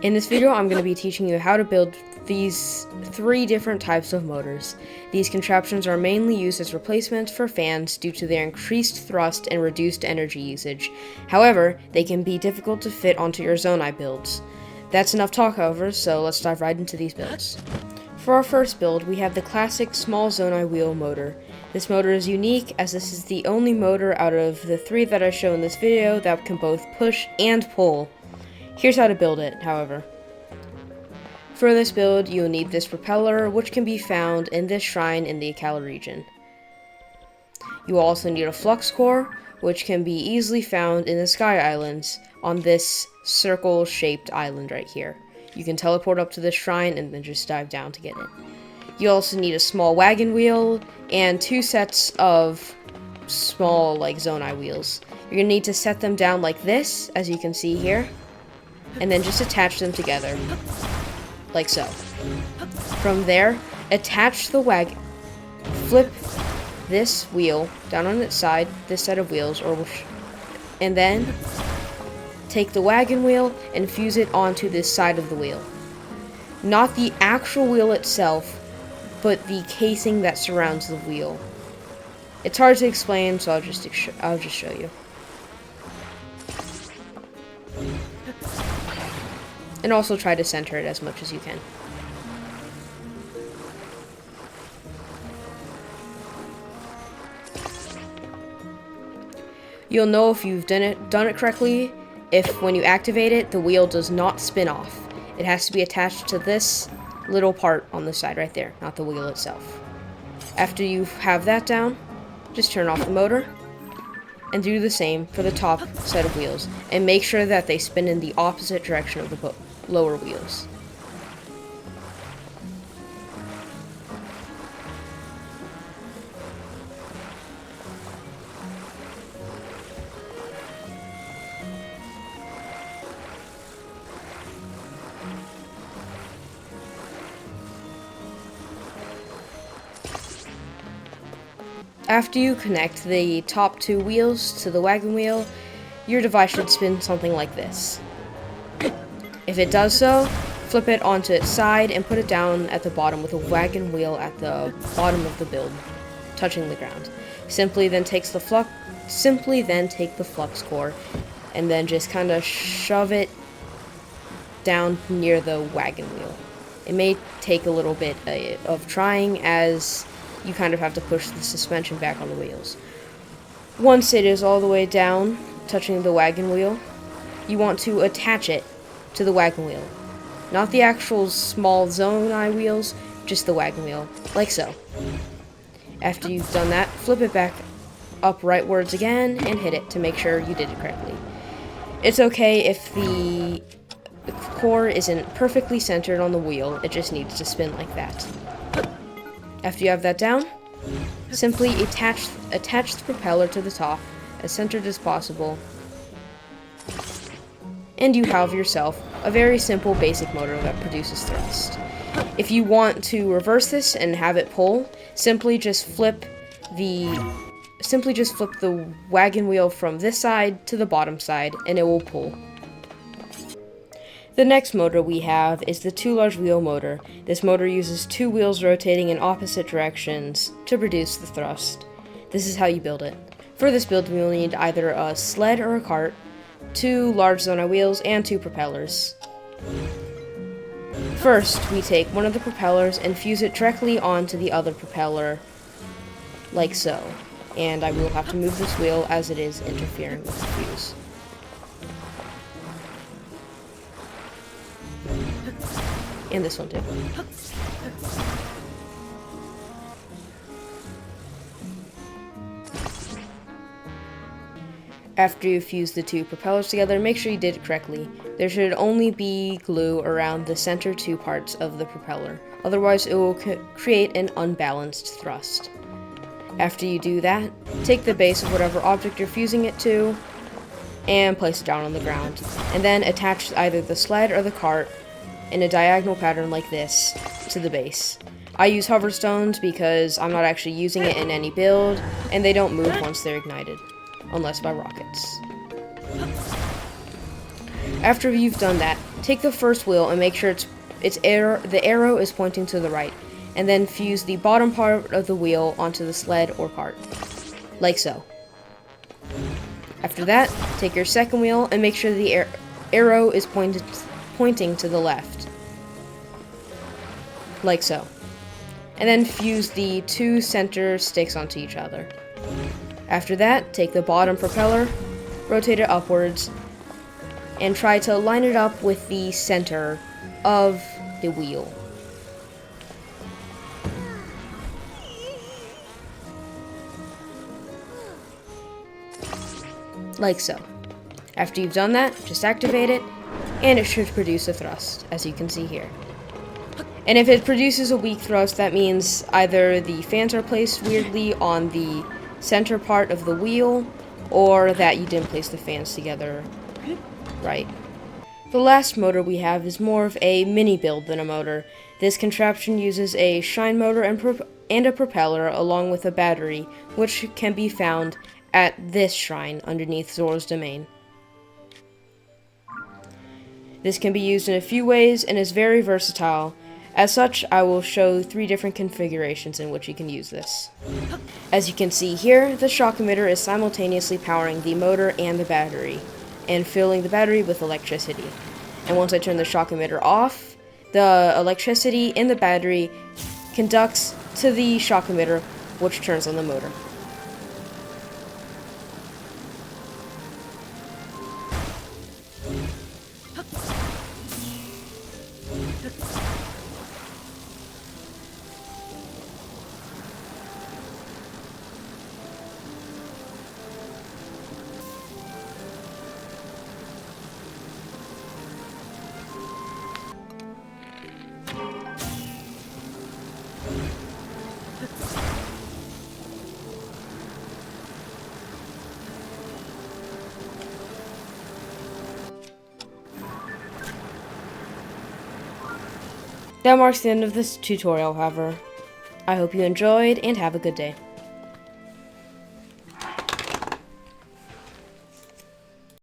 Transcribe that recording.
In this video, I'm going to be teaching you how to build these 3 different types of motors. These contraptions are mainly used as replacements for fans due to their increased thrust and reduced energy usage. However, they can be difficult to fit onto your Zonai builds. That's enough talk, however, so let's dive right into these builds. For our first build, we have the classic small Zonai wheel motor. This motor is unique as this is the only motor out of the 3 that I show in this video that can both push and pull. Here's how to build it, however. For this build, you'll need this propeller, which can be found in this shrine in the Akala region. You will also need a flux core, which can be easily found in the Sky Islands on this circle-shaped island right here. You can teleport up to this shrine and then just dive down to get it. You also need a small wagon wheel and 2 sets of small, Zonai wheels. You're going to need to set them down like this, as you can see here, and then just attach them together, like so. From there, attach the wagon, flip this wheel down on its side, this set of wheels, and then take the wagon wheel and fuse it onto this side of the wheel. Not the actual wheel itself, but the casing that surrounds the wheel. It's hard to explain, so I'll just show you. And also try to center it as much as you can. You'll know if you've done it correctly if when you activate it, the wheel does not spin off. It has to be attached to this little part on the side right there, not the wheel itself. After you have that down, just turn off the motor and do the same for the top set of wheels, and make sure that they spin in the opposite direction of the lower wheels. After you connect the top 2 wheels to the wagon wheel, your device should spin something like this. If it does so, flip it onto its side and put it down at the bottom with a wagon wheel at the bottom of the build, touching the ground. Simply then take the flux core and then just kind of shove it down near the wagon wheel. It may take a little bit of trying, as you kind of have to push the suspension back on the wheels. Once it is all the way down, touching the wagon wheel, you want to attach it to the wagon wheel. Not the actual small Zonai wheels, just the wagon wheel, like so. After you've done that, flip it back up rightwards again and hit it to make sure you did it correctly. It's okay if the core isn't perfectly centered on the wheel, it just needs to spin like that. After you have that down, simply attach the propeller to the top, as centered as possible, and you have yourself a very simple basic motor that produces thrust. If you want to reverse this and have it pull, simply just flip the wagon wheel from this side to the bottom side, and it will pull. The next motor we have is the 2 large wheel motor. This motor uses 2 wheels rotating in opposite directions to produce the thrust. This is how you build it. For this build, we will need either a sled or a cart, 2 large Zonai wheels, and 2 propellers. First, we take one of the propellers and fuse it directly onto the other propeller, like so. And I will have to move this wheel as it is interfering with the fuse. And this one too. After you fuse the 2 propellers together, make sure you did it correctly. There should only be glue around the center 2 parts of the propeller, otherwise it will create an unbalanced thrust. After you do that, take the base of whatever object you're fusing it to and place it down on the ground, and then attach either the sled or the cart in a diagonal pattern like this to the base. I use hover stones because I'm not actually using it in any build, and they don't move once they're ignited, unless by rockets. After you've done that, Take the first wheel and make sure the arrow is pointing to the right, and then fuse the bottom part of the wheel onto the sled or cart, like so. After that, take your second wheel and make sure the arrow is pointing to the left, like so. And then fuse the two center sticks onto each other. After that, take the bottom propeller, rotate it upwards, and try to line it up with the center of the wheel. Like so. After you've done that, just activate it, and it should produce a thrust, as you can see here. And if it produces a weak thrust, that means either the fans are placed weirdly on the center part of the wheel, or that you didn't place the fans together right. The last motor we have is more of a mini build than a motor. This contraption uses a shine motor and a propeller along with a battery, which can be found at this shrine underneath Zora's domain. This can be used in a few ways and is very versatile. As such, I will show 3 different configurations in which you can use this. As you can see here, the shock emitter is simultaneously powering the motor and the battery, and filling the battery with electricity. And once I turn the shock emitter off, the electricity in the battery conducts to the shock emitter, which turns on the motor. That marks the end of this tutorial, however. I hope you enjoyed, and have a good day.